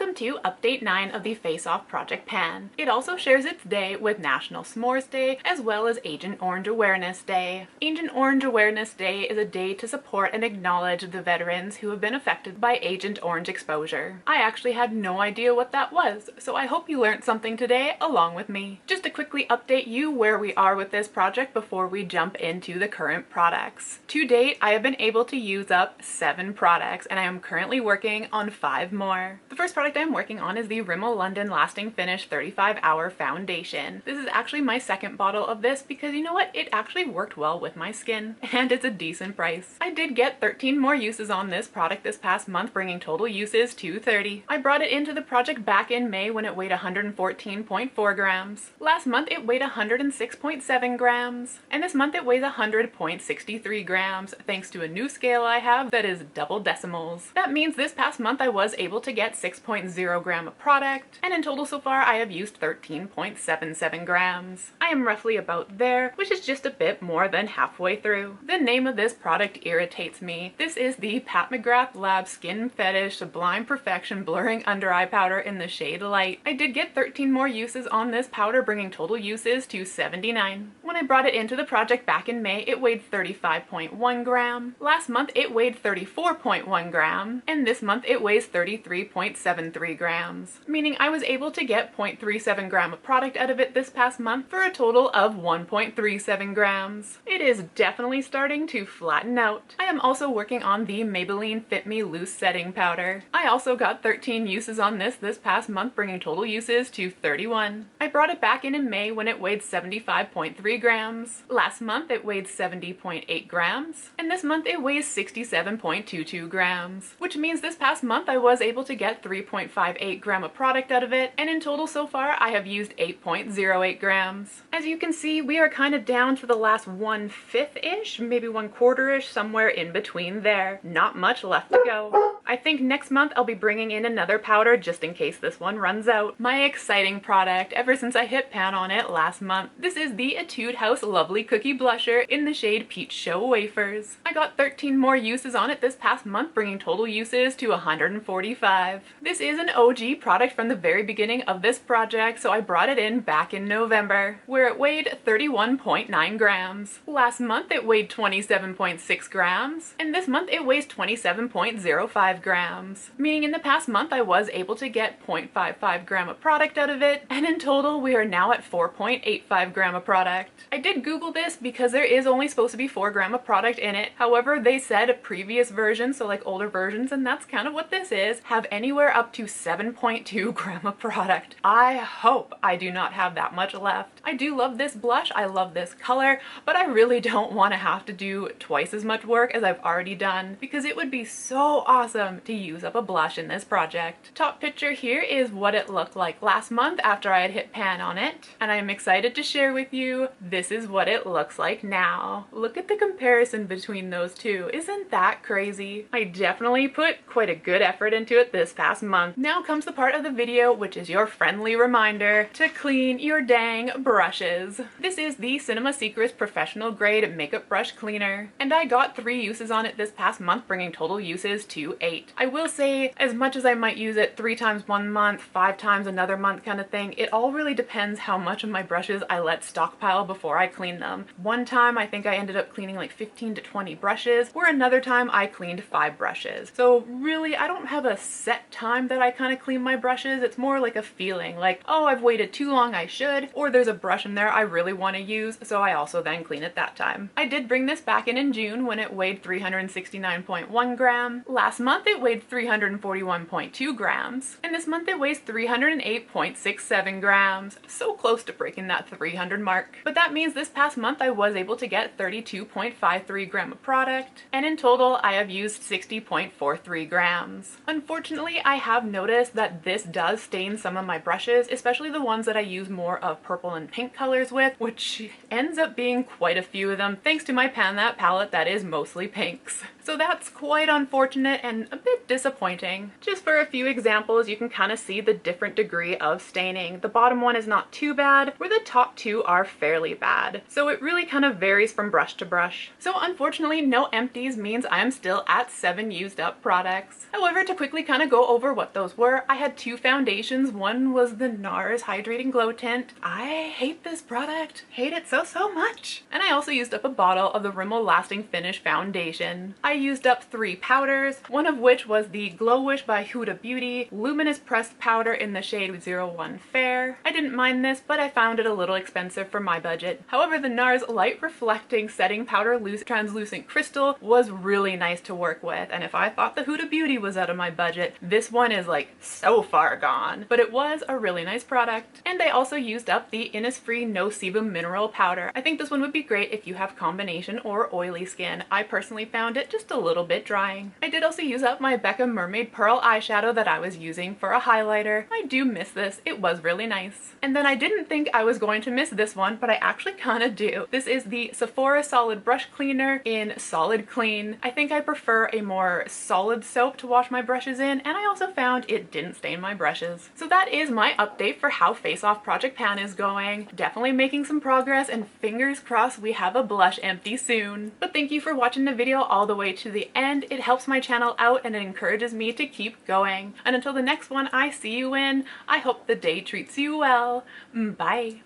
Welcome to Update 9 of the Face Off Project Pan. It also shares its day with National S'mores Day as well as Agent Orange Awareness Day. Agent Orange Awareness Day is a day to support and acknowledge the veterans who have been affected by Agent Orange exposure. I actually had no idea what that was, so I hope you learned something today along with me. Just to quickly update you where we are with this project before we jump into the current products. To date, I have been able to use up 7 products and I am currently working on 5 more. The first product I'm working on is the Rimmel London Lasting Finish 35 Hour Foundation. This is actually my second bottle of this because you know what? It actually worked well with my skin and it's a decent price. I did get 13 more uses on this product this past month, bringing total uses to 30. I brought it into the project back in May when it weighed 114.4 grams. Last month it weighed 106.7 grams. And this month it weighs 100.63 grams thanks to a new scale I have that is double decimals. That means this past month I was able to get 6.0 gram of product, and in total so far I have used 13.77 grams. I am roughly about there, which is just a bit more than halfway through. The name of this product irritates me. This is the Pat McGrath Lab Skin Fetish Sublime Perfection Blurring Under Eye Powder in the shade Light. I did get 13 more uses on this powder, bringing total uses to 79. When I brought it into the project back in May, it weighed 35.1 gram. Last month it weighed 34.1 gram, and this month it weighs 33.73 grams, meaning I was able to get 0.37 gram of product out of it this past month for a total of 1.37 grams. It is definitely starting to flatten out. I am also working on the Maybelline Fit Me Loose Setting Powder. I also got 13 uses on this past month, bringing total uses to 31. I brought it back in May when it weighed 75.3 grams. Last month it weighed 70.8 grams, and this month it weighs 67.22 grams, which means this past month I was able to get 3.58 gram of product out of it, and in total so far I have used 8.08 grams. As you can see, we are kind of down to the last 1/5-ish, maybe 1/4-ish, somewhere in between there. Not much left to go. I think next month I'll be bringing in another powder just in case this one runs out. My exciting product ever since I hit pan on it last month. This is the Etude House Lovely Cookie Blusher in the shade Peach Show Wafers. I got 13 more uses on it this past month, bringing total uses to 145. This is an OG product from the very beginning of this project, so I brought it in back in November, where it weighed 31.9 grams. Last month it weighed 27.6 grams, and this month it weighs 27.05 grams, meaning in the past month I was able to get 0.55 gram of product out of it, and in total we are now at 4.85 gram of product. I did Google this because there is only supposed to be 4 gram of product in it. However, they said previous versions, so like older versions, and that's kind of what this is, have anywhere up to 7.2 gram of product. I hope I do not have that much left. I do love this blush, I love this color, but I really don't want to have to do twice as much work as I've already done because it would be so awesome to use up a blush in this project. Top picture here is what it looked like last month after I had hit pan on it, and I am excited to share with you this is what it looks like now. Look at the comparison between those two. Isn't that crazy? I definitely put quite a good effort into it this past month. Now comes the part of the video which is your friendly reminder to clean your dang brushes. This is the Cinema Secrets Professional Grade Makeup Brush Cleaner, and I got 3 uses on it this past month, bringing total uses to 8. I will say, as much as I might use it 3 times one month, 5 times another month kind of thing, it all really depends how much of my brushes I let stockpile before I clean them. One time I think I ended up cleaning like 15 to 20 brushes, or another time I cleaned 5 brushes. So really, I don't have a set time that I kind of clean my brushes. It's more like a feeling, like, oh, I've waited too long, I should, or there's a brush in there I really want to use, so I also then clean it that time. I did bring this back in June when it weighed 369.1 gram. Last month it weighed 341.2 grams, and this month it weighs 308.67 grams. So close to breaking that 300 mark. But that means this past month I was able to get 32.53 gram of product, and in total I have used 60.43 grams. Unfortunately, I have noticed that this does stain some of my brushes, especially the ones that I use more of purple and pink colors with, which ends up being quite a few of them thanks to my Pan That palette that is mostly pinks. So that's quite unfortunate and a bit disappointing. Just for a few examples, you can kind of see the different degree of staining. The bottom one is not too bad, where the top two are fairly bad. So it really kind of varies from brush to brush. So unfortunately, no empties means I am still at 7 used up products. However, to quickly kind of go over what those were, I had 2 foundations. One was the NARS Hydrating Glow Tint. I hate this product. Hate it so much. And I also used up a bottle of the Rimmel Lasting Finish foundation. I used up 3 powders, one of which was the Glow Wish by Huda Beauty Luminous Pressed Powder in the shade 01 Fair. I didn't mind this, but I found it a little expensive for my budget. However, the NARS Light Reflecting Setting Powder Translucent Crystal was really nice to work with, and if I thought the Huda Beauty was out of my budget, this one is like so far gone. But it was a really nice product. And I also used up the Innisfree No Sebum Mineral Powder. I think this one would be great if you have combination or oily skin. I personally found it just a little bit drying. I did also use up my Becca Mermaid Pearl eyeshadow that I was using for a highlighter. I do miss this. It was really nice. And then I didn't think I was going to miss this one, but I actually kind of do. This is the Sephora Solid Brush Cleaner in Solid Clean. I think I prefer a more solid soap to wash my brushes in, and I also found it didn't stain my brushes. So that is my update for how Face Off Project Pan is going. Definitely making some progress, and fingers crossed we have a blush empty soon. But thank you for watching the video all the way to the end. It helps my channel out and it encourages me to keep going. And until the next one I see you in, I hope the day treats you well. Bye!